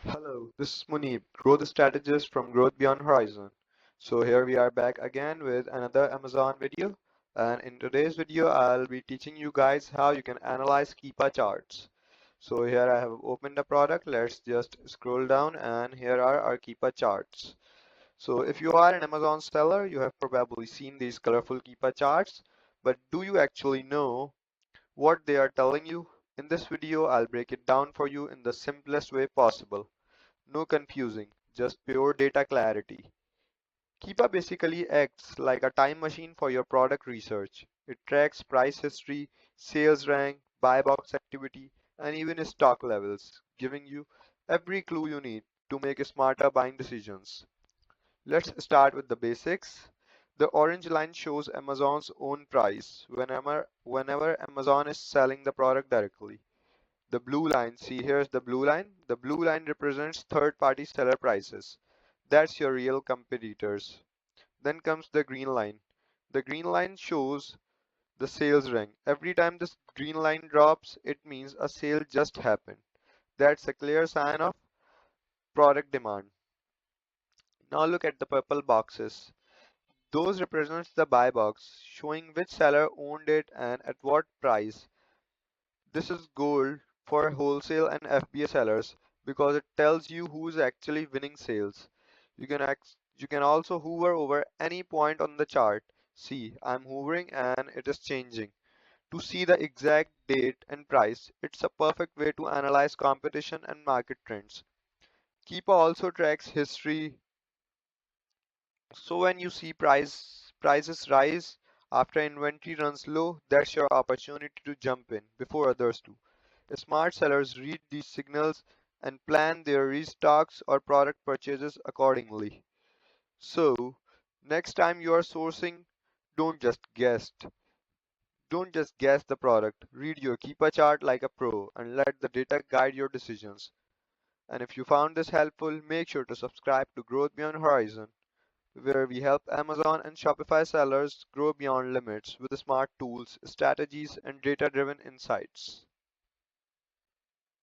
Hello, this is Munib, growth strategist from Growth Beyond Horizon. So here we are back again with another Amazon video. And in today's video, I'll be teaching you guys how you can analyze Keepa charts. So here I have opened the product. Let's just scroll down and here are our Keepa charts. So if you are an Amazon seller, you have probably seen these colorful Keepa charts, but do you actually know what they are telling you? In this video, I'll break it down for you in the simplest way possible. No confusing, just pure data clarity. Keepa basically acts like a time machine for your product research. It tracks price history, sales rank, buy box activity, and even stock levels, giving you every clue you need to make smarter buying decisions. Let's start with the basics. The orange line shows Amazon's own price whenever Amazon is selling the product directly. The blue line, see here's the blue line. The blue line represents third-party seller prices. That's your real competitors. Then comes the green line. The green line shows the sales rank. Every time this green line drops, it means a sale just happened. That's a clear sign of product demand. Now look at the purple boxes. Those represents the buy box, showing which seller owned it and at what price. This is gold for wholesale and FBA sellers because it tells you who's actually winning sales. You can also hover over any point on the chart. See, I'm hovering and it is changing. To see the exact date and price, it's a perfect way to analyze competition and market trends. Keepa also tracks history, so when you see prices rise after inventory runs low, that's your opportunity to jump in before others do. Smart sellers read these signals and plan their restocks or product purchases accordingly. So, next time you are sourcing, don't just guess. Don't just guess the product. Read your Keepa chart like a pro and let the data guide your decisions. And if you found this helpful, make sure to subscribe to Growth Beyond Horizon, where we help Amazon and Shopify sellers grow beyond limits with smart tools, strategies, and data driven insights.